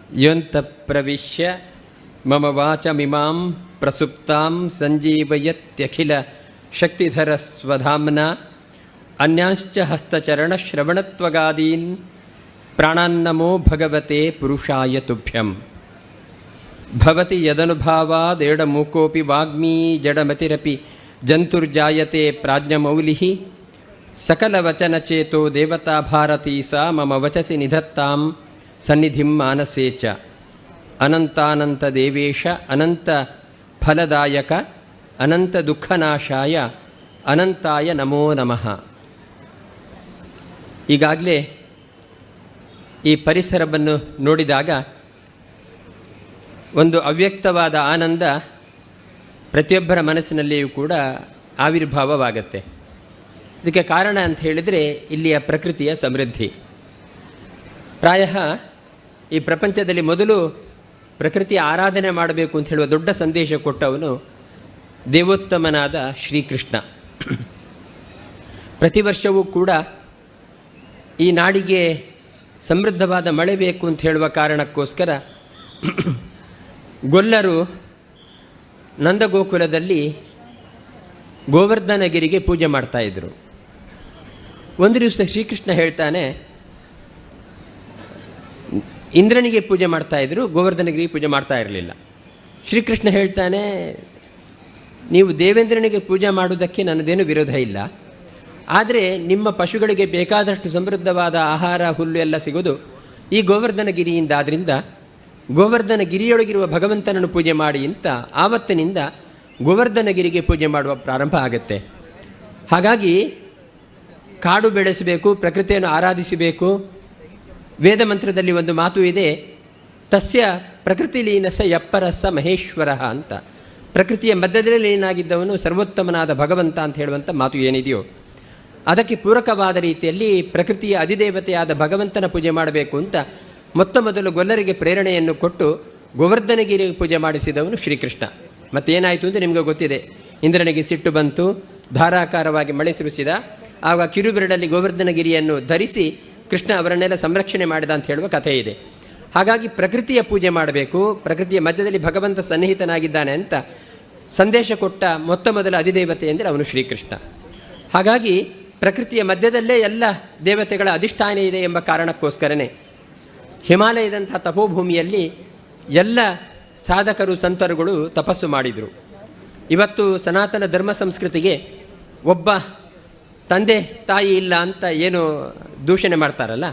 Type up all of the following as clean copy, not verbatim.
ಯೋಂತಃ ಪ್ರವಿಶ್ಯ ಮಮ ವಾಚಮಿಮಾಂ ಪ್ರಸುಪ್ತಾಂ ಸಂಜೀವಯತ್ಯಖಿಲ ಶಕ್ತಿಧರ ಸ್ವಧಾಮ್ನ ಅನ್ಯಾಂಶ್ಚ ಹಸ್ತಚರಣಶ್ರವಣತ್ವಗಾದೀನ್ ಪ್ರಾಣಾನ್ನಮೋ ಭಗವತೆ ಪುರುಷಾಯ ತುಭ್ಯಂ. ಭವತಿ ಯದನುಭಾವಾದೇಡಮೂಕೋಪಿ ವಾಗ್ಮೀ ಜಡಮತಿರಪಿ ಜಂತುರ್ಜಾಯತೆ ಪ್ರಾಜ್ಞಮೌಲಿಃ ಸಕಲವಚನಚೇತೋ ದೇವತಾ ಭಾರತೀ ಸಾ ಮಮ ವಚಸಿ ನಿಧತ್ತಾಂ ಸನ್ನಿಧಿಂ ಮಾನಸೇ ಚ. ಅನಂತಾನಂತ ದೇವೇಶ ಅನಂತ ಫಲದಾಯಕ ಅನಂತ ದುಃಖನಾಶಾಯ ಅನಂತಾಯ ನಮೋ ನಮಃ. ಈಗಾಗಲೇ ಈ ಪರಿಸರವನ್ನು ನೋಡಿದಾಗ ಒಂದು ಅವ್ಯಕ್ತವಾದ ಆನಂದ ಪ್ರತಿಯೊಬ್ಬರ ಮನಸ್ಸಿನಲ್ಲಿಯೂ ಕೂಡ ಆವಿರ್ಭಾವವಾಗತ್ತೆ. ಇದಕ್ಕೆ ಕಾರಣ ಅಂತ ಹೇಳಿದರೆ ಇಲ್ಲಿಯ ಪ್ರಕೃತಿಯ ಸಮೃದ್ಧಿ. ಪ್ರಾಯ ಈ ಪ್ರಪಂಚದಲ್ಲಿ ಮೊದಲು ಪ್ರಕೃತಿಯ ಆರಾಧನೆ ಮಾಡಬೇಕು ಅಂತ ಹೇಳುವ ದೊಡ್ಡ ಸಂದೇಶ ಕೊಟ್ಟವನು ದೇವೋತ್ತಮನಾದ ಶ್ರೀಕೃಷ್ಣ. ಪ್ರತಿ ವರ್ಷವೂ ಕೂಡ ಈ ನಾಡಿಗೆ ಸಮೃದ್ಧವಾದ ಮಳೆ ಬೇಕು ಅಂತ ಹೇಳುವ ಕಾರಣಕ್ಕೋಸ್ಕರ ಗೊಲ್ಲರು ನಂದಗೋಕುಲದಲ್ಲಿ ಗೋವರ್ಧನಗಿರಿಗೆ ಪೂಜೆ ಮಾಡ್ತಾಯಿದ್ರು. ಒಂದು ದಿವಸ ಶ್ರೀಕೃಷ್ಣ ಹೇಳ್ತಾನೆ, ಇಂದ್ರನಿಗೆ ಪೂಜೆ ಮಾಡ್ತಾಯಿದ್ರು, ಗೋವರ್ಧನಗಿರಿಗೆ ಪೂಜೆ ಮಾಡ್ತಾ ಇರಲಿಲ್ಲ. ಶ್ರೀಕೃಷ್ಣ ಹೇಳ್ತಾನೆ, ನೀವು ದೇವೇಂದ್ರನಿಗೆ ಪೂಜೆ ಮಾಡುವುದಕ್ಕೆ ನನ್ನದೇನು ವಿರೋಧ ಇಲ್ಲ, ಆದರೆ ನಿಮ್ಮ ಪಶುಗಳಿಗೆ ಬೇಕಾದಷ್ಟು ಸಮೃದ್ಧವಾದ ಆಹಾರ ಹುಲ್ಲು ಎಲ್ಲ ಸಿಗೋದು ಈ ಗೋವರ್ಧನಗಿರಿಯಿಂದ. ಆದ್ದರಿಂದ ಗೋವರ್ಧನಗಿರಿಯೊಳಗಿರುವ ಭಗವಂತನನ್ನು ಪೂಜೆ ಮಾಡಿ ಅಂತ ಆವತ್ತಿನಿಂದ ಗೋವರ್ಧನಗಿರಿಗೆ ಪೂಜೆ ಮಾಡುವ ಪ್ರಾರಂಭ ಆಗುತ್ತೆ. ಹಾಗಾಗಿ ಕಾಡು ಬೆಳೆಸಬೇಕು, ಪ್ರಕೃತಿಯನ್ನು ಆರಾಧಿಸಬೇಕು. ವೇದ ಮಂತ್ರದಲ್ಲಿ ಒಂದು ಮಾತು ಇದೆ, ತಸ್ಯ ಪ್ರಕೃತಿ ಲೀನಸ ಯಪ್ಪರಸ ಮಹೇಶ್ವರ ಅಂತ. ಪ್ರಕೃತಿಯ ಮಧ್ಯದಲ್ಲಿ ಲೀನಾಗಿದ್ದವನು ಸರ್ವೋತ್ತಮನಾದ ಭಗವಂತ ಅಂತ ಹೇಳುವಂಥ ಮಾತು ಏನಿದೆಯೋ ಅದಕ್ಕೆ ಪೂರಕವಾದ ರೀತಿಯಲ್ಲಿ ಪ್ರಕೃತಿಯ ಅಧಿದೇವತೆಯಾದ ಭಗವಂತನ ಪೂಜೆ ಮಾಡಬೇಕು ಅಂತ ಮೊತ್ತ ಮೊದಲು ಗೊಲ್ಲರಿಗೆ ಪ್ರೇರಣೆಯನ್ನು ಕೊಟ್ಟು ಗೋವರ್ಧನಗಿರಿಗೆ ಪೂಜೆ ಮಾಡಿಸಿದವನು ಶ್ರೀಕೃಷ್ಣ. ಮತ್ತೇನಾಯಿತು ಅಂತ ನಿಮಗೆ ಗೊತ್ತಿದೆ. ಇಂದ್ರನಿಗೆ ಸಿಟ್ಟು ಬಂತು, ಧಾರಾಕಾರವಾಗಿ ಮಳೆ ಸುರಿಸಿದ. ಆಗ ಕಿರುಬೆರಡಲ್ಲಿ ಗೋವರ್ಧನಗಿರಿಯನ್ನು ಧರಿಸಿ ಕೃಷ್ಣ ಅವರನ್ನೆಲ್ಲ ಸಂರಕ್ಷಣೆ ಮಾಡಿದ ಅಂತ ಹೇಳುವ ಕಥೆ ಇದೆ. ಹಾಗಾಗಿ ಪ್ರಕೃತಿಯ ಪೂಜೆ ಮಾಡಬೇಕು, ಪ್ರಕೃತಿಯ ಮಧ್ಯದಲ್ಲಿ ಭಗವಂತ ಸನ್ನಿಹಿತನಾಗಿದ್ದಾನೆ ಅಂತ ಸಂದೇಶ ಕೊಟ್ಟ ಮೊತ್ತ ಮೊದಲ ಅಧಿದೇವತೆ ಎಂದರೆ ಅವನು ಶ್ರೀಕೃಷ್ಣ. ಹಾಗಾಗಿ ಪ್ರಕೃತಿಯ ಮಧ್ಯದಲ್ಲೇ ಎಲ್ಲ ದೇವತೆಗಳ ಅಧಿಷ್ಠಾನ ಇದೆ ಎಂಬ ಕಾರಣಕ್ಕೋಸ್ಕರನೇ ಹಿಮಾಲಯದಂಥ ತಪೋಭೂಮಿಯಲ್ಲಿ ಎಲ್ಲ ಸಾಧಕರು ಸಂತರುಗಳು ತಪಸ್ಸು ಮಾಡಿದರು. ಇವತ್ತು ಸನಾತನ ಧರ್ಮ ಸಂಸ್ಕೃತಿಗೆ ಒಬ್ಬ ತಂದೆ ತಾಯಿ ಇಲ್ಲ ಅಂತ ಏನು ದೂಷಣೆ ಮಾಡ್ತಾರಲ್ಲ,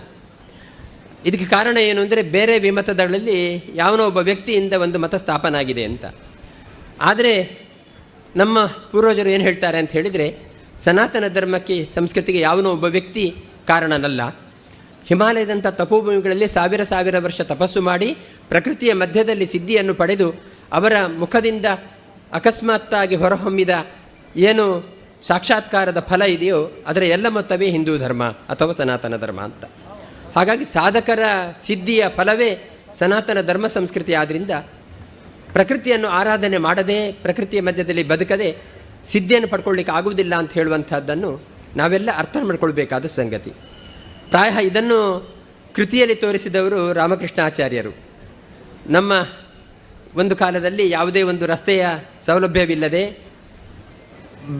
ಇದಕ್ಕೆ ಕಾರಣ ಏನು ಅಂದರೆ ಬೇರೆ ವಿಮತಗಳಲ್ಲಿ ಯಾವನೋ ಒಬ್ಬ ವ್ಯಕ್ತಿಯಿಂದ ಒಂದು ಮತ ಸ್ಥಾಪನೆ ಆಗಿದೆ ಅಂತ. ಆದರೆ ನಮ್ಮ ಪೂರ್ವಜರು ಏನು ಹೇಳ್ತಾರೆ ಅಂತ ಹೇಳಿದರೆ, ಸನಾತನ ಧರ್ಮಕ್ಕೆ ಸಂಸ್ಕೃತಿಗೆ ಯಾವನೋ ಒಬ್ಬ ವ್ಯಕ್ತಿ ಕಾರಣನಲ್ಲ. ಹಿಮಾಲಯದಂಥ ತಪೋಭೂಮಿಗಳಲ್ಲಿ ಸಾವಿರ ಸಾವಿರ ವರ್ಷ ತಪಸ್ಸು ಮಾಡಿ ಪ್ರಕೃತಿಯ ಮಧ್ಯದಲ್ಲಿ ಸಿದ್ಧಿಯನ್ನು ಪಡೆದು ಅವರ ಮುಖದಿಂದ ಅಕಸ್ಮಾತ್ತಾಗಿ ಹೊರಹೊಮ್ಮಿದ ಏನು ಸಾಕ್ಷಾತ್ಕಾರದ ಫಲ ಇದೆಯೋ ಅದರ ಎಲ್ಲ ಮೊತ್ತವೇ ಹಿಂದೂ ಧರ್ಮ ಅಥವಾ ಸನಾತನ ಧರ್ಮ ಅಂತ. ಹಾಗಾಗಿ ಸಾಧಕರ ಸಿದ್ಧಿಯ ಫಲವೇ ಸನಾತನ ಧರ್ಮ ಸಂಸ್ಕೃತಿ. ಆದ್ದರಿಂದ ಪ್ರಕೃತಿಯನ್ನು ಆರಾಧನೆ ಮಾಡದೆ, ಪ್ರಕೃತಿಯ ಮಧ್ಯದಲ್ಲಿ ಬದುಕದೆ ಸಿದ್ಧಿಯನ್ನು ಪಡ್ಕೊಳ್ಳಿಕ್ಕೆ ಆಗುವುದಿಲ್ಲ ಅಂತ ಹೇಳುವಂಥದ್ದನ್ನು ನಾವೆಲ್ಲ ಅರ್ಥ ಮಾಡ್ಕೊಳ್ಬೇಕಾದ ಸಂಗತಿ. ಪ್ರಾಯ ಇದನ್ನು ಕೃತಿಯಲ್ಲಿ ತೋರಿಸಿದವರು ರಾಮಕೃಷ್ಣಾಚಾರ್ಯರು. ನಮ್ಮ ಒಂದು ಕಾಲದಲ್ಲಿ ಯಾವುದೇ ಒಂದು ರಸ್ತೆಯ ಸೌಲಭ್ಯವಿಲ್ಲದೆ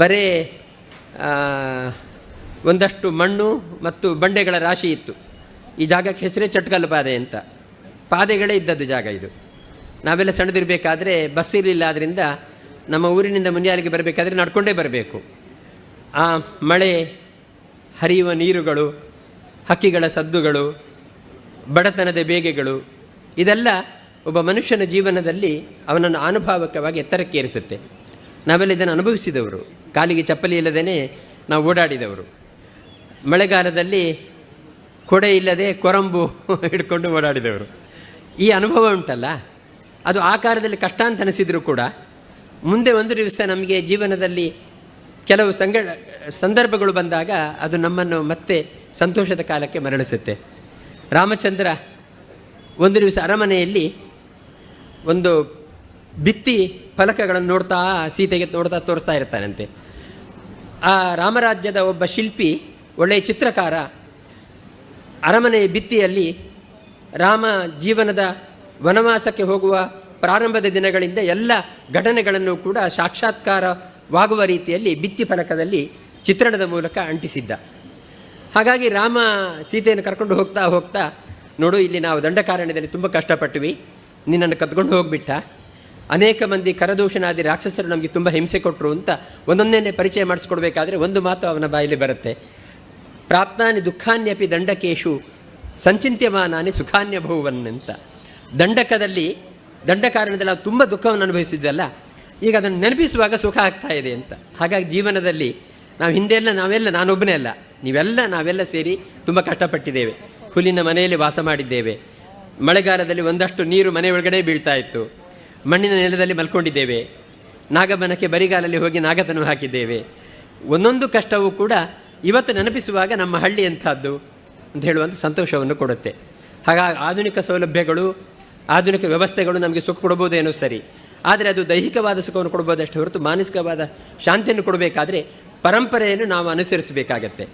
ಬರೇ ಒಂದಷ್ಟು ಮಣ್ಣು ಮತ್ತು ಬಂಡೆಗಳ ರಾಶಿ ಇತ್ತು. ಈ ಜಾಗಕ್ಕೆ ಹೆಸರೇ ಚಟ್ಕಲ್ಲು ಪಾದೆ ಅಂತ. ಪಾದೆಗಳೇ ಇದ್ದದ್ದು ಜಾಗ ಇದು. ನಾವೆಲ್ಲ ಸಣ್ಣದಿರಬೇಕಾದ್ರೆ ಬಸ್ ಇರಲಿಲ್ಲ. ಆದ್ದರಿಂದ ನಮ್ಮ ಊರಿನಿಂದ ಮುನ್ಯಾಲಿಗೆ ಬರಬೇಕಾದ್ರೆ ನಡ್ಕೊಂಡೇ ಬರಬೇಕು. ಆ ಮಳೆ, ಹರಿಯುವ ನೀರುಗಳು, ಹಕ್ಕಿಗಳ ಸದ್ದುಗಳು, ಬಡತನದ ಬೇಗೆಗಳು, ಇದೆಲ್ಲ ಒಬ್ಬ ಮನುಷ್ಯನ ಜೀವನದಲ್ಲಿ ಅವನನ್ನು ಅನುಭಾವಕವಾಗಿ ಎತ್ತರಕ್ಕೇರಿಸುತ್ತೆ. ನಾವೆಲ್ಲ ಇದನ್ನು ಅನುಭವಿಸಿದವರು. ಕಾಲಿಗೆ ಚಪ್ಪಲಿ ಇಲ್ಲದೇ ನಾವು ಓಡಾಡಿದವರು. ಮಳೆಗಾಲದಲ್ಲಿ ಕೊಡೆ ಇಲ್ಲದೆ ಕೊರಂಬು ಹಿಡ್ಕೊಂಡು ಓಡಾಡಿದವರು. ಈ ಅನುಭವ ಉಂಟಲ್ಲ, ಅದು ಆ ಕಾಲದಲ್ಲಿ ಕಷ್ಟ ಅಂತ ಅನಿಸಿದರೂ ಕೂಡ ಮುಂದೆ ಒಂದು ದಿವಸ ನಮಗೆ ಜೀವನದಲ್ಲಿ ಕೆಲವು ಸಂದರ್ಭಗಳು ಬಂದಾಗ ಅದು ನಮ್ಮನ್ನು ಮತ್ತೆ ಸಂತೋಷದ ಕಾಲಕ್ಕೆ ಮರಳಿಸುತ್ತೆ. ರಾಮಚಂದ್ರ ಒಂದು ದಿವಸ ಅರಮನೆಯಲ್ಲಿ ಒಂದು ಭಿತ್ತಿ ಫಲಕಗಳನ್ನು ನೋಡ್ತಾ ಸೀತೆಗೆ ನೋಡ್ತಾ ತೋರಿಸ್ತಾ ಇರ್ತಾನಂತೆ. ಆ ರಾಮರಾಜ್ಯದ ಒಬ್ಬ ಶಿಲ್ಪಿ, ಒಳ್ಳೆಯ ಚಿತ್ರಕಾರ, ಅರಮನೆಯ ಭಿತ್ತಿಯಲ್ಲಿ ರಾಮ ಜೀವನದ ವನವಾಸಕ್ಕೆ ಹೋಗುವ ಪ್ರಾರಂಭದ ದಿನಗಳಿಂದ ಎಲ್ಲ ಘಟನೆಗಳನ್ನು ಕೂಡ ಸಾಕ್ಷಾತ್ಕಾರವಾಗುವ ರೀತಿಯಲ್ಲಿ ಭಿತ್ತಿ ಫಲಕದಲ್ಲಿ ಚಿತ್ರಣದ ಮೂಲಕ ಅಂಟಿಸಿದ್ದ. ಹಾಗಾಗಿ ರಾಮ ಸೀತೆಯನ್ನು ಕರ್ಕೊಂಡು ಹೋಗ್ತಾ ಹೋಗ್ತಾ, ನೋಡು ಇಲ್ಲಿ ನಾವು ದಂಡಕಾರಣ್ಯದಲ್ಲಿ ತುಂಬ ಕಷ್ಟಪಟ್ವಿ, ನಿನ್ನನ್ನು ಕದ್ಕೊಂಡು ಹೋಗಿಬಿಟ್ಟ, ಅನೇಕ ಮಂದಿ ಕರದೂಷಣಾದಿ ರಾಕ್ಷಸರು ನಮಗೆ ತುಂಬ ಹಿಂಸೆ ಕೊಟ್ಟರು ಅಂತ ಒಂದೊಂದನ್ನೇ ಪರಿಚಯ ಮಾಡಿಸ್ಕೊಡ್ಬೇಕಾದ್ರೆ ಒಂದು ಮಾತು ಅವನ ಬಾಯಲ್ಲಿ ಬರುತ್ತೆ. ಪ್ರಾಪ್ತಾನಿ ದುಃಖಾನ್ಯಪಿ ದಂಡಕೇಶು ಸಂಚಿಂತ್ಯಮಾನಾನಿ ಸುಖಾನ್ಯಭೂವನ್ ಅಂತ. ದಂಡಕಾರಣದಲ್ಲಿ ನಾವು ತುಂಬ ದುಃಖವನ್ನು ಅನುಭವಿಸಿದ್ದಲ್ಲ, ಈಗ ಅದನ್ನು ನೆನಪಿಸುವಾಗ ಸುಖ ಆಗ್ತಾ ಇದೆ ಅಂತ. ಹಾಗಾಗಿ ಜೀವನದಲ್ಲಿ ನಾವು ಹಿಂದೆಲ್ಲ ನಾನೊಬ್ಬನೇ ಅಲ್ಲ, ನಾವೆಲ್ಲ ಸೇರಿ ತುಂಬ ಕಷ್ಟಪಟ್ಟಿದ್ದೇವೆ. ಹುಲ್ಲಿನ ಮನೆಯಲ್ಲಿ ವಾಸ ಮಾಡಿದ್ದೇವೆ, ಮಳೆಗಾಲದಲ್ಲಿ ಒಂದಷ್ಟು ನೀರು ಮನೆ ಒಳಗಡೆ ಬೀಳ್ತಾ ಇತ್ತು, ಮಣ್ಣಿನ ನೆಲದಲ್ಲಿ ಮಲ್ಕೊಂಡಿದ್ದೇವೆ, ನಾಗಬನಕ್ಕೆ ಬರಿಗಾಲಲ್ಲಿ ಹೋಗಿ ನಾಗತನು ಹಾಕಿದ್ದೇವೆ. ಒಂದೊಂದು ಕಷ್ಟವೂ ಕೂಡ ಇವತ್ತು ನೆನಪಿಸುವಾಗ ನಮ್ಮ ಹಳ್ಳಿ ಎಂಥದ್ದು ಅಂತ ಹೇಳುವಂಥ ಸಂತೋಷವನ್ನು ಕೊಡುತ್ತೆ. ಹಾಗಾಗಿ ಆಧುನಿಕ ಸೌಲಭ್ಯಗಳು, ಆಧುನಿಕ ವ್ಯವಸ್ಥೆಗಳು ನಮಗೆ ಸುಖ ಕೊಡ್ಬೋದೇನೋ ಸರಿ, ಆದರೆ ಅದು ದೈಹಿಕವಾದ ಸುಖವನ್ನು ಕೊಡ್ಬೋದಷ್ಟೇ ಹೊರತು ಮಾನಸಿಕವಾದ ಶಾಂತಿಯನ್ನು ಕೊಡಬೇಕಾದ್ರೆ ಪರಂಪರೆಯನ್ನು ನಾವು ಅನುಸರಿಸಬೇಕಾಗತ್ತೆ.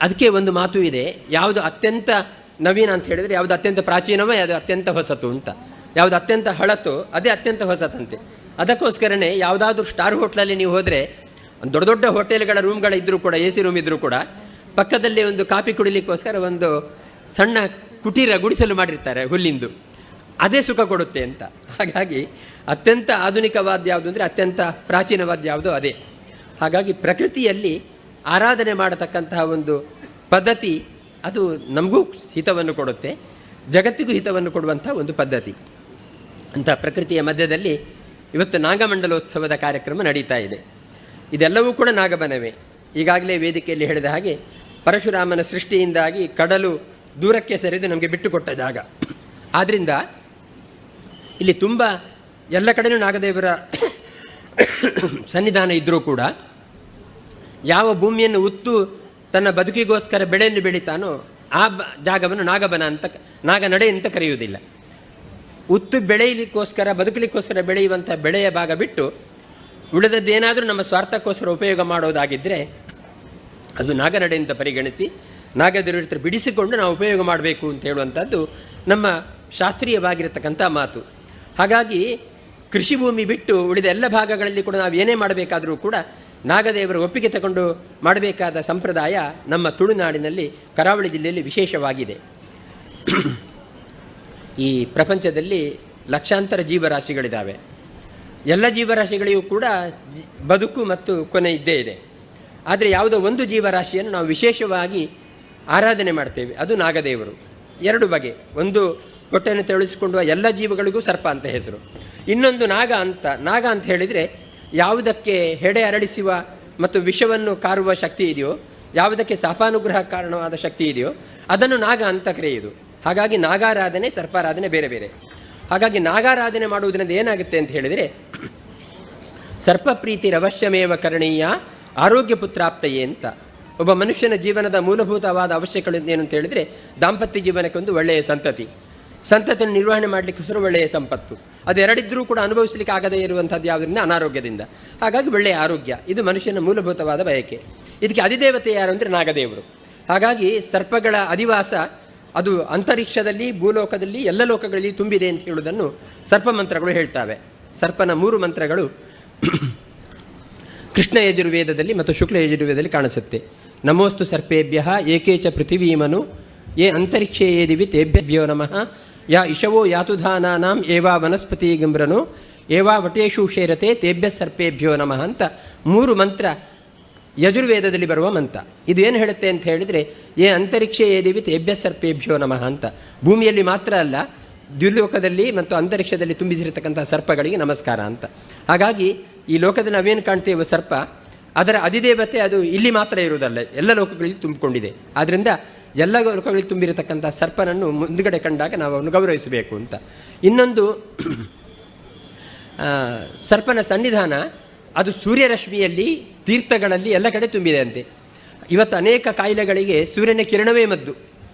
ಅದಕ್ಕೆ ಒಂದು ಮಾತು ಇದೆ, ಯಾವುದು ಅತ್ಯಂತ ನವೀನ ಅಂತ ಹೇಳಿದರೆ ಯಾವುದು ಅತ್ಯಂತ ಪ್ರಾಚೀನವೋ ಅದು ಅತ್ಯಂತ ಹೊಸತು ಅಂತ, ಯಾವುದು ಅತ್ಯಂತ ಹಳತು ಅದೇ ಅತ್ಯಂತ ಹೊಸತಂತೆ. ಅದಕ್ಕೋಸ್ಕರನೇ ಯಾವುದಾದ್ರೂ ಸ್ಟಾರ್ ಹೋಟ್ಲಲ್ಲಿ ನೀವು ಹೋದರೆ, ದೊಡ್ಡ ದೊಡ್ಡ ಹೋಟೆಲ್ಗಳ ರೂಮ್ಗಳಿದ್ದರೂ ಕೂಡ, ಎ ಸಿ ರೂಮ್ ಇದ್ದರೂ ಕೂಡ, ಪಕ್ಕದಲ್ಲಿ ಒಂದು ಕಾಫಿ ಕುಡಿಲಿಕ್ಕೋಸ್ಕರ ಒಂದು ಸಣ್ಣ ಕುಟೀರ ಗುಡಿಸಲು ಮಾಡಿರ್ತಾರೆ ಹುಲ್ಲಿಂದು, ಅದೇ ಸುಖ ಕೊಡುತ್ತೆ ಅಂತ. ಹಾಗಾಗಿ ಅತ್ಯಂತ ಆಧುನಿಕವಾದ ಯಾವುದು ಅಂದರೆ ಅತ್ಯಂತ ಪ್ರಾಚೀನವಾದ ಯಾವುದು ಅದೇ. ಹಾಗಾಗಿ ಪ್ರಕೃತಿಯಲ್ಲಿ ಆರಾಧನೆ ಮಾಡತಕ್ಕಂತಹ ಒಂದು ಪದ್ಧತಿ ಅದು ನಮಗೂ ಹಿತವನ್ನು ಕೊಡುತ್ತೆ, ಜಗತ್ತಿಗೂ ಹಿತವನ್ನು ಕೊಡುವಂಥ ಒಂದು ಪದ್ಧತಿ. ಅಂಥ ಪ್ರಕೃತಿಯ ಮಧ್ಯದಲ್ಲಿ ಇವತ್ತು ನಾಗಮಂಡಲೋತ್ಸವದ ಕಾರ್ಯಕ್ರಮ ನಡೀತಾ ಇದೆ. ಇದೆಲ್ಲವೂ ಕೂಡ ನಾಗಬನವೇ. ಈಗಾಗಲೇ ವೇದಿಕೆಯಲ್ಲಿ ಹೇಳಿದ ಹಾಗೆ ಪರಶುರಾಮನ ಸೃಷ್ಟಿಯಿಂದಾಗಿ ಕಡಲು ದೂರಕ್ಕೆ ಸರಿದು ನಮಗೆ ಬಿಟ್ಟುಕೊಟ್ಟ ಜಾಗ. ಆದ್ದರಿಂದ ಇಲ್ಲಿ ತುಂಬ ಎಲ್ಲ ಕಡೆಯೂ ನಾಗದೇವರ ಸನ್ನಿಧಾನ ಇದ್ದರೂ ಕೂಡ ಯಾವ ಭೂಮಿಯನ್ನು ಉತ್ತು ತನ್ನ ಬದುಕಿಗೋಸ್ಕರ ಬೆಳೆಯನ್ನು ಬೆಳೀತಾನೋ ಆ ಜಾಗವನ್ನು ನಾಗಬನ ಅಂತ, ನಾಗನಡೆ ಅಂತ ಕರೆಯುವುದಿಲ್ಲ. ಉತ್ತು ಬೆಳೆಯಲಿಕ್ಕೋಸ್ಕರ, ಬದುಕಲಿಕ್ಕೋಸ್ಕರ ಬೆಳೆಯುವಂಥ ಬೆಳೆಯ ಭಾಗ ಬಿಟ್ಟು ಉಳಿದದ್ದೇನಾದರೂ ನಮ್ಮ ಸ್ವಾರ್ಥಕ್ಕೋಸ್ಕರ ಉಪಯೋಗ ಮಾಡೋದಾಗಿದ್ದರೆ ಅದು ನಾಗನಡೆ ಅಂತ ಪರಿಗಣಿಸಿ ನಾಗದೇವರ ಹತ್ರ ಬಿಡಿಸಿಕೊಂಡು ನಾವು ಉಪಯೋಗ ಮಾಡಬೇಕು ಅಂತ ಹೇಳುವಂಥದ್ದು ನಮ್ಮ ಶಾಸ್ತ್ರೀಯವಾಗಿರತಕ್ಕಂಥ ಮಾತು. ಹಾಗಾಗಿ ಕೃಷಿ ಭೂಮಿ ಬಿಟ್ಟು ಉಳಿದ ಎಲ್ಲ ಭಾಗಗಳಲ್ಲಿ ಕೂಡ ನಾವು ಏನೇ ಮಾಡಬೇಕಾದರೂ ಕೂಡ ನಾಗದೇವರ ಒಪ್ಪಿಗೆ ತಗೊಂಡು ಮಾಡಬೇಕಾದ ಸಂಪ್ರದಾಯ ನಮ್ಮ ತುಳುನಾಡಿನಲ್ಲಿ, ಕರಾವಳಿ ಜಿಲ್ಲೆಯಲ್ಲಿ ವಿಶೇಷವಾಗಿದೆ. ಈ ಪ್ರಪಂಚದಲ್ಲಿ ಲಕ್ಷಾಂತರ ಜೀವರಾಶಿಗಳಿದ್ದಾವೆ. ಎಲ್ಲ ಜೀವರಾಶಿಗಳಿಗೂ ಕೂಡ ಬದುಕು ಮತ್ತು ಕೊನೆ ಇದ್ದೇ ಇದೆ. ಆದರೆ ಯಾವುದೋ ಒಂದು ಜೀವರಾಶಿಯನ್ನು ನಾವು ವಿಶೇಷವಾಗಿ ಆರಾಧನೆ ಮಾಡ್ತೇವೆ, ಅದು ನಾಗದೇವರು. ಎರಡು ಬಗೆ, ಒಂದು ಹೊಟ್ಟೆಯನ್ನು ತೆವಳಿಸಿಕೊಳ್ಳುವ ಎಲ್ಲ ಜೀವಗಳಿಗೂ ಸರ್ಪ ಅಂತ ಹೆಸರು, ಇನ್ನೊಂದು ನಾಗ ಅಂತ ಹೇಳಿದರೆ ಯಾವುದಕ್ಕೆ ಹೆಡೆ ಅರಳಿಸುವ ಮತ್ತು ವಿಷವನ್ನು ಕಾರುವ ಶಕ್ತಿ ಇದೆಯೋ, ಯಾವುದಕ್ಕೆ ಶಾಪಾನುಗ್ರಹ ಕಾರಣವಾದ ಶಕ್ತಿ ಇದೆಯೋ ಅದನ್ನು ನಾಗ ಅಂತ ಕರೆಯುವುದು. ಹಾಗಾಗಿ ನಾಗಾರಾಧನೆ, ಸರ್ಪಾರಾಧನೆ ಬೇರೆ ಬೇರೆ. ಹಾಗಾಗಿ ನಾಗಾರಾಧನೆ ಮಾಡುವುದರಿಂದ ಏನಾಗುತ್ತೆ ಅಂತ ಹೇಳಿದರೆ, ಸರ್ಪ ಪ್ರೀತಿರವಶ್ಯಮೇವ ಕರಣೀಯ ಆರೋಗ್ಯ ಪುತ್ರಾಪ್ತಯೇ ಅಂತ. ಒಬ್ಬ ಮನುಷ್ಯನ ಜೀವನದ ಮೂಲಭೂತವಾದ ಅವಶ್ಯಕತೆ ಏನು ಅಂತ ಹೇಳಿದರೆ, ದಾಂಪತ್ಯ ಜೀವನಕ್ಕೊಂದು ಒಳ್ಳೆಯ ಸಂತತಿಯನ್ನು ನಿರ್ವಹಣೆ ಮಾಡಲಿಕ್ಕೋಸ್ಕರ ಒಳ್ಳೆಯ ಸಂಪತ್ತು. ಅದೆರಡಿದ್ರೂ ಕೂಡ ಅನುಭವಿಸಲಿಕ್ಕೆ ಆಗದೇ ಇರುವಂಥದ್ದು ಯಾವುದರಿಂದ? ಅನಾರೋಗ್ಯದಿಂದ. ಹಾಗಾಗಿ ಒಳ್ಳೆಯ ಆರೋಗ್ಯ, ಇದು ಮನುಷ್ಯನ ಮೂಲಭೂತವಾದ ಬಯಕೆ. ಇದಕ್ಕೆ ಅಧಿದೇವತೆ ಯಾರು ಅಂದರೆ ನಾಗದೇವರು. ಹಾಗಾಗಿ ಸರ್ಪಗಳ ಅಧಿವಾಸ ಅದು ಅಂತರಿಕ್ಷದಲ್ಲಿ, ಭೂಲೋಕದಲ್ಲಿ, ಎಲ್ಲ ಲೋಕಗಳಲ್ಲಿ ತುಂಬಿದೆ ಅಂತ ಹೇಳುವುದನ್ನು ಸರ್ಪ ಮಂತ್ರಗಳು ಹೇಳ್ತಾವೆ. ಸರ್ಪನ 3 ಮಂತ್ರಗಳು ಕೃಷ್ಣ ಯಜುರ್ವೇದದಲ್ಲಿ ಮತ್ತು ಶುಕ್ಲ ಯಜುರ್ವೇದದಲ್ಲಿ ಕಾಣಿಸುತ್ತೆ. ನಮೋಸ್ತು ಸರ್ಪೇಭ್ಯ ಏಕೇಚ ಪೃಥಿವೀಮನು ಯೇ ಅಂತರಿಕ್ಷೇ ಯೇ ದಿವಿ ತೇಭ್ಯೋ ನಮಃ ಯಾ ಇಶವೋ ಯಾತುಧಾನಾನಾಂ ಏವಾ ವನಸ್ಪತಿ ಗಿಮ್ರನು ಏವಾ ವಟೇಶು ಶೇರತೆ ತೇಭ್ಯ ಸರ್ಪೇಭ್ಯೋ ನಮಃ ಅಂತ 3 ಮಂತ್ರ ಯಜುರ್ವೇದದಲ್ಲಿ ಬರುವ ಮಂತ್ರ. ಇದು ಏನು ಹೇಳುತ್ತೆ ಅಂತ ಹೇಳಿದರೆ, ಏ ಅಂತರಿಕ್ಷೇ ಯೇ ದಿವಿ ತೇಭ್ಯ ಸರ್ಪೇಭ್ಯೋ ನಮಃ ಅಂತ. ಭೂಮಿಯಲ್ಲಿ ಮಾತ್ರ ಅಲ್ಲ, ದ್ಯುಲೋಕದಲ್ಲಿ ಮತ್ತು ಅಂತರಿಕ್ಷದಲ್ಲಿ ತುಂಬಿಸಿರತಕ್ಕಂಥ ಸರ್ಪಗಳಿಗೆ ನಮಸ್ಕಾರ ಅಂತ. ಹಾಗಾಗಿ ಈ ಲೋಕದಲ್ಲಿ ನಾವೇನು ಕಾಣ್ತೇವೆ ಸರ್ಪ, ಅದರ ಅಧಿದೇವತೆ ಅದು ಇಲ್ಲಿ ಮಾತ್ರ ಇರುವುದಲ್ಲ, ಎಲ್ಲ ಲೋಕಗಳಲ್ಲಿ ತುಂಬಿಕೊಂಡಿದೆ. ಆದ್ದರಿಂದ ಎಲ್ಲ ಲೋಕಗಳಲ್ಲಿ ತುಂಬಿರತಕ್ಕಂಥ ಸರ್ಪನನ್ನು ಮುಂದುಗಡೆ ಕಂಡಾಗ ನಾವು ಅವನು ಗೌರವಿಸಬೇಕು ಅಂತ. ಇನ್ನೊಂದು, ಸರ್ಪನ ಸನ್ನಿಧಾನ ಅದು ಸೂರ್ಯರಶ್ಮಿಯಲ್ಲಿ, ತೀರ್ಥಗಳಲ್ಲಿ ಎಲ್ಲ ಕಡೆ ತುಂಬಿದೆ ಅಂತೆ. ಇವತ್ತು ಅನೇಕ ಕಾಯಿಲೆಗಳಿಗೆ ಸೂರ್ಯನ ಕಿರಣವೇ ಮದ್ದು.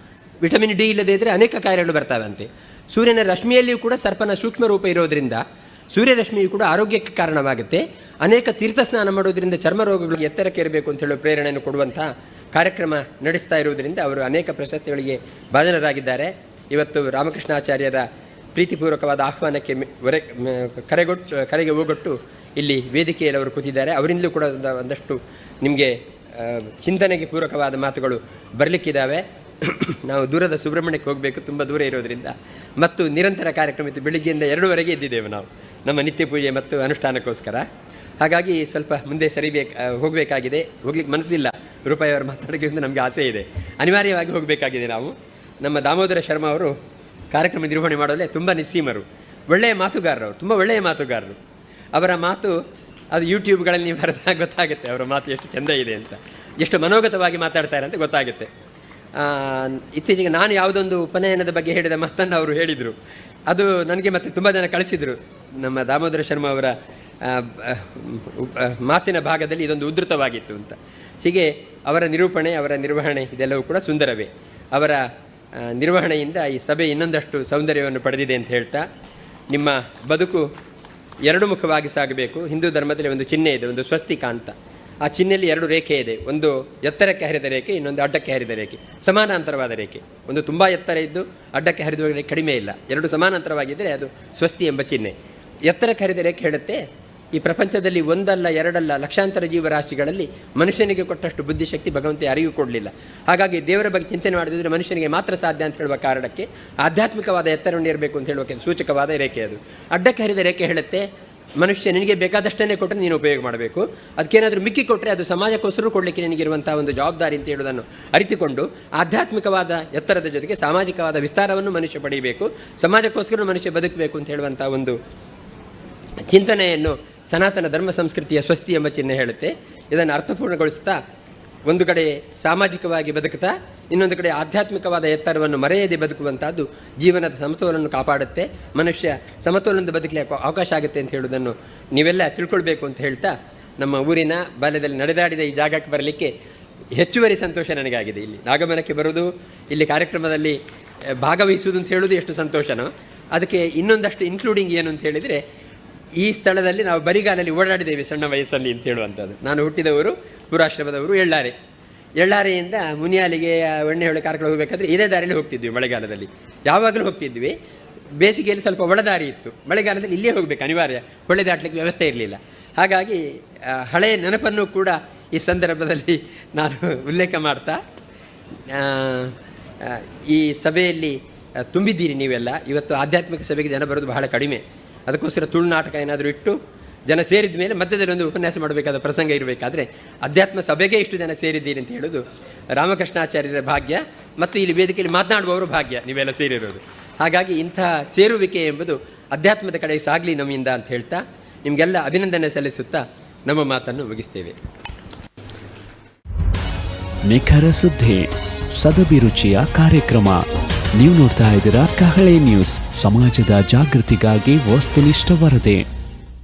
ವಿಟಮಿನ್ ಡಿ ಇಲ್ಲದೇ ಇದ್ದರೆ ಅನೇಕ ಕಾಯಿಲೆಗಳು ಬರ್ತಾವಂತೆ. ಸೂರ್ಯನ ರಶ್ಮಿಯಲ್ಲಿಯೂ ಕೂಡ ಸರ್ಪನ ಸೂಕ್ಷ್ಮ ರೂಪ ಇರೋದರಿಂದ ಸೂರ್ಯರಶ್ಮಿಯು ಕೂಡ ಆರೋಗ್ಯಕ್ಕೆ ಕಾರಣವಾಗುತ್ತೆ. ಅನೇಕ ತೀರ್ಥ ಸ್ನಾನ ಮಾಡೋದರಿಂದ ಚರ್ಮ ರೋಗಗಳಿಗೆ ಎತ್ತರಕ್ಕೆ ಇರಬೇಕು ಅಂತ ಹೇಳೋ ಪ್ರೇರಣೆಯನ್ನು ಕೊಡುವಂಥ ಕಾರ್ಯಕ್ರಮ ನಡೆಸ್ತಾ ಇರುವುದರಿಂದ ಅವರು ಅನೇಕ ಪ್ರಶಸ್ತಿಗಳಿಗೆ ಭಾಜನರಾಗಿದ್ದಾರೆ. ಇವತ್ತು ರಾಮಕೃಷ್ಣಾಚಾರ್ಯರ ಪ್ರೀತಿಪೂರ್ವಕವಾದ ಆಹ್ವಾನಕ್ಕೆ ಕರೆಗೆ ಹೋಗೊಟ್ಟು ಇಲ್ಲಿ ವೇದಿಕೆಯಲ್ಲಿ ಅವರು ಕೂತಿದ್ದಾರೆ. ಅವರಿಂದಲೂ ಕೂಡ ಒಂದಷ್ಟು ನಿಮಗೆ ಚಿಂತನೆಗೆ ಪೂರಕವಾದ ಮಾತುಗಳು ಬರಲಿಕ್ಕಿದ್ದಾವೆ. ನಾವು ದೂರದ ಸುಬ್ರಹ್ಮಣ್ಯಕ್ಕೆ ಹೋಗಬೇಕು, ತುಂಬ ದೂರ ಇರೋದರಿಂದ, ಮತ್ತು ನಿರಂತರ ಕಾರ್ಯಕ್ರಮ ಇತ್ತು. ಬೆಳಿಗ್ಗೆಯಿಂದ 2ವರೆಗೆ ಎದ್ದಿದ್ದೇವೆ ನಾವು ನಮ್ಮ ನಿತ್ಯ ಪೂಜೆ ಮತ್ತು ಅನುಷ್ಠಾನಕ್ಕೋಸ್ಕರ. ಹಾಗಾಗಿ ಸ್ವಲ್ಪ ಮುಂದೆ ಹೋಗಬೇಕಾಗಿದೆ. ಹೋಗ್ಲಿಕ್ಕೆ ಮನಸ್ಸಿಲ್ಲ, ರೂಪಾಯಿಯವರು ಮಾತಾಡೋಕ್ಕಿಂತ ನಮಗೆ ಆಸೆ ಇದೆ, ಅನಿವಾರ್ಯವಾಗಿ ಹೋಗಬೇಕಾಗಿದೆ ನಾವು. ನಮ್ಮ ದಾಮೋದರ ಶರ್ಮಾ ಅವರು ಕಾರ್ಯಕ್ರಮ ನಿರ್ವಹಣೆ ಮಾಡೋದೇ ತುಂಬ ನಿಸ್ಸೀಮರು, ಒಳ್ಳೆಯ ಮಾತುಗಾರರು, ತುಂಬ ಒಳ್ಳೆಯ ಮಾತುಗಾರರು. ಅವರ ಮಾತು ಅದು ಯೂಟ್ಯೂಬ್ಗಳಲ್ಲಿ ನೀವು ಗೊತ್ತಾಗುತ್ತೆ ಅವರ ಮಾತು ಎಷ್ಟು ಚೆಂದ ಇದೆ ಅಂತ, ಎಷ್ಟು ಮನೋಗತವಾಗಿ ಮಾತಾಡ್ತಾರೆ ಅಂತ ಗೊತ್ತಾಗುತ್ತೆ. ಇತ್ತೀಚೆಗೆ ನಾನು ಯಾವುದೊಂದು ಉಪನಯನದ ಬಗ್ಗೆ ಹೇಳಿದ ಮಾತನ್ನು ಅವರು ಹೇಳಿದರು. ಅದು ನನಗೆ ಮತ್ತೆ ತುಂಬ ಜನ ಕಳಿಸಿದರು. ನಮ್ಮ ದಾಮೋದರ ಶರ್ಮಾ ಅವರ ಮಾತಿನ ಭಾಗದಲ್ಲಿ ಇದೊಂದು ಉದ್ಧೃತವಾಗಿತ್ತು ಅಂತ. ಹೀಗೆ ಅವರ ನಿರೂಪಣೆ, ಅವರ ನಿರ್ವಹಣೆ ಇದೆಲ್ಲವೂ ಕೂಡ ಸುಂದರವೇ. ಅವರ ನಿರ್ವಹಣೆಯಿಂದ ಈ ಸಭೆ ಇನ್ನೊಂದಷ್ಟು ಸೌಂದರ್ಯವನ್ನು ಪಡೆದಿದೆ ಅಂತ ಹೇಳ್ತಾ, ನಿಮ್ಮ ಬದುಕು ಎರಡು ಮುಖವಾಗಿ ಸಾಗಬೇಕು. ಹಿಂದೂ ಧರ್ಮದಲ್ಲಿ ಒಂದು ಚಿಹ್ನೆ ಇದೆ, ಒಂದು ಸ್ವಸ್ತಿಕ ಅಂತ. ಆ ಚಿಹ್ನೆಯಲ್ಲಿ 2 ರೇಖೆ ಇದೆ, ಒಂದು ಎತ್ತರಕ್ಕೆ ಹರಿದ ರೇಖೆ, ಇನ್ನೊಂದು ಅಡ್ಡಕ್ಕೆ ಹರಿದ ರೇಖೆ, ಸಮಾನಾಂತರವಾದ ರೇಖೆ. ಒಂದು ತುಂಬ ಎತ್ತರ ಇದ್ದು ಅಡ್ಡಕ್ಕೆ ಹರಿದ ರೇಖೆ ಕಡಿಮೆ ಇಲ್ಲ, 2 ಸಮಾನಾಂತರವಾಗಿದ್ದರೆ ಅದು ಸ್ವಸ್ತಿ ಎಂಬ ಚಿಹ್ನೆ. ಎತ್ತರಕ್ಕೆ ಹರಿದ ರೇಖೆ ಹೇಳುತ್ತೆ, ಈ ಪ್ರಪಂಚದಲ್ಲಿ 1 ಅಲ್ಲ 2 ಅಲ್ಲ ಲಕ್ಷಾಂತರ ಜೀವರಾಶಿಗಳಲ್ಲಿ ಮನುಷ್ಯನಿಗೆ ಕೊಟ್ಟಷ್ಟು ಬುದ್ಧಿಶಕ್ತಿ ಭಗವಂತ ಯಾರಿಗೂ ಕೊಡಲಿಲ್ಲ. ಹಾಗಾಗಿ ದೇವರ ಬಗ್ಗೆ ಚಿಂತನೆ ಮಾಡಿದ್ರೆ ಮನುಷ್ಯನಿಗೆ ಮಾತ್ರ ಸಾಧ್ಯ ಅಂತ ಹೇಳುವ ಕಾರಣಕ್ಕೆ ಆಧ್ಯಾತ್ಮಿಕವಾದ ಎತ್ತರವನ್ನು ಇರಬೇಕು ಅಂತ ಹೇಳುವಕ್ಕೆ ಸೂಚಕವಾದ ರೇಖೆ ಅದು. ಅಡ್ಡಕ್ಕೆ ಹರಿದ ರೇಖೆ ಹೇಳುತ್ತೆ, ಮನುಷ್ಯ ನಿನಗೆ ಬೇಕಾದಷ್ಟನ್ನೇ ಕೊಟ್ಟರೆ ನೀನು ಉಪಯೋಗ ಮಾಡಬೇಕು, ಅದಕ್ಕೇನಾದರೂ ಮಿಕ್ಕಿ ಕೊಟ್ಟರೆ ಅದು ಸಮಾಜಕ್ಕೋಸ್ಕರ ಕೊಡಲಿಕ್ಕೆ ನಿನಗಿರುವಂಥ ಒಂದು ಜವಾಬ್ದಾರಿ ಅಂತ ಹೇಳುವುದನ್ನು ಅರಿತುಕೊಂಡು ಆಧ್ಯಾತ್ಮಿಕವಾದ ಎತ್ತರದ ಜೊತೆಗೆ ಸಾಮಾಜಿಕವಾದ ವಿಸ್ತಾರವನ್ನು ಮನುಷ್ಯ ಪಡೆಯಬೇಕು, ಸಮಾಜಕ್ಕೋಸ್ಕರ ಮನುಷ್ಯ ಬದುಕಬೇಕು ಅಂತ ಹೇಳುವಂಥ ಒಂದು ಚಿಂತನೆಯನ್ನು ಸನಾತನ ಧರ್ಮ ಸಂಸ್ಕೃತಿಯ ಸ್ವಸ್ತಿ ಎಂಬ ಚಿಹ್ನೆ ಹೇಳುತ್ತೆ. ಇದನ್ನು ಅರ್ಥಪೂರ್ಣಗೊಳಿಸ್ತಾ ಒಂದು ಕಡೆ ಸಾಮಾಜಿಕವಾಗಿ ಬದುಕುತ್ತಾ ಇನ್ನೊಂದು ಕಡೆ ಆಧ್ಯಾತ್ಮಿಕವಾದ ಎತ್ತರವನ್ನು ಮರೆಯದೆ ಬದುಕುವಂಥದ್ದು ಜೀವನದ ಸಮತೋಲನವನ್ನು ಕಾಪಾಡುತ್ತೆ, ಮನುಷ್ಯ ಸಮತೋಲನದ ಬದುಕಲಿಕ್ಕೆ ಅವಕಾಶ ಆಗುತ್ತೆ ಅಂತ ಹೇಳುವುದನ್ನು ನೀವೆಲ್ಲ ತಿಳ್ಕೊಳ್ಬೇಕು ಅಂತ ಹೇಳ್ತಾ, ನಮ್ಮ ಊರಿನ ಬಾಲ್ಯದಲ್ಲಿ ನಡೆದಾಡಿದ ಈ ಜಾಗಕ್ಕೆ ಬರಲಿಕ್ಕೆ ಹೆಚ್ಚುವರಿ ಸಂತೋಷ ನನಗಾಗಿದೆ. ಇಲ್ಲಿ ನಾಗಮನಕ್ಕೆ ಬರೋದು, ಇಲ್ಲಿ ಕಾರ್ಯಕ್ರಮದಲ್ಲಿ ಭಾಗವಹಿಸುವುದು ಅಂತ ಹೇಳೋದು ಎಷ್ಟು ಸಂತೋಷನೋ, ಅದಕ್ಕೆ ಇನ್ನೊಂದಷ್ಟು ಇನ್ಕ್ಲೂಡಿಂಗ್ ಏನು ಅಂತ ಹೇಳಿದರೆ, ಈ ಸ್ಥಳದಲ್ಲಿ ನಾವು ಬರಿಗಾಲಲ್ಲಿ ಓಡಾಡಿದ್ದೇವೆ ಸಣ್ಣ ವಯಸ್ಸಲ್ಲಿ ಅಂತ ಹೇಳುವಂಥದ್ದು. ನಾನು ಹುಟ್ಟಿದವರು ಪುರಾಶ್ರಮದವರು, ಎಳ್ಳಾರೆಯಿಂದ ಮುನಿಯಾಲಿಗೆ ಹೊಳೆ ಕಾರ್ಯಕ್ರಮ ಹೋಗಬೇಕಾದ್ರೆ ಇದೇ ದಾರಿಯಲ್ಲಿ ಹೋಗ್ತಿದ್ವಿ. ಮಳೆಗಾಲದಲ್ಲಿ ಯಾವಾಗಲೂ ಹೋಗ್ತಿದ್ವಿ. ಬೇಸಿಗೆಯಲ್ಲಿ ಸ್ವಲ್ಪ ಒಳದಾರಿ ಇತ್ತು, ಮಳೆಗಾಲದಲ್ಲಿ ಇಲ್ಲೇ ಹೋಗಬೇಕು ಅನಿವಾರ್ಯ, ಹೊಳೆ ದಾಟಲಿಕ್ಕೆ ವ್ಯವಸ್ಥೆ ಇರಲಿಲ್ಲ. ಹಾಗಾಗಿ ಹಳೆಯ ನೆನಪನ್ನು ಕೂಡ ಈ ಸಂದರ್ಭದಲ್ಲಿ ನಾನು ಉಲ್ಲೇಖ ಮಾಡ್ತಾ, ಈ ಸಭೆಯಲ್ಲಿ ತುಂಬಿದ್ದೀರಿ ನೀವೆಲ್ಲ. ಇವತ್ತು ಆಧ್ಯಾತ್ಮಿಕ ಸಭೆಗೆ ಜನ ಬರೋದು ಬಹಳ ಕಡಿಮೆ. ಅದಕ್ಕೋಸ್ಕರ ತುಳುನಾಟಕ ಏನಾದರೂ ಇಟ್ಟು ಜನ ಸೇರಿದ ಮೇಲೆ ಮಧ್ಯದಲ್ಲಿ ಒಂದು ಉಪನ್ಯಾಸ ಮಾಡಬೇಕಾದ ಪ್ರಸಂಗ ಇರಬೇಕಾದ್ರೆ ಅಧ್ಯಾತ್ಮ ಸಭೆಗೆ ಇಷ್ಟು ಜನ ಸೇರಿದ್ದೀರಿ ಅಂತ ಹೇಳೋದು ರಾಮಕೃಷ್ಣಾಚಾರ್ಯರ ಭಾಗ್ಯ, ಮತ್ತು ಇಲ್ಲಿ ವೇದಿಕೆಯಲ್ಲಿ ಮಾತನಾಡುವವರು ಭಾಗ್ಯ ನೀವೆಲ್ಲ ಸೇರಿರೋದು. ಹಾಗಾಗಿ ಇಂಥ ಸೇರುವಿಕೆ ಎಂಬುದು ಅಧ್ಯಾತ್ಮದ ಕಡೆ ಸಾಗಲಿ ನಮ್ಮಿಂದ ಅಂತ ಹೇಳ್ತಾ ನಿಮಗೆಲ್ಲ ಅಭಿನಂದನೆ ಸಲ್ಲಿಸುತ್ತಾ ನಮ್ಮ ಮಾತನ್ನು ಮುಗಿಸ್ತೇವೆ. ನಿಖರ ಸುದ್ದಿ, ಸದಭಿರುಚಿಯ ಕಾರ್ಯಕ್ರಮ. ನೀವು ನೋಡ್ತಾ ಇದ್ದೀರಾ ಕಹಳೆ ನ್ಯೂಸ್, ಸಮಾಜದ ಜಾಗೃತಿಗಾಗಿ ವಸ್ತುನಿಷ್ಠ ವರದಿ.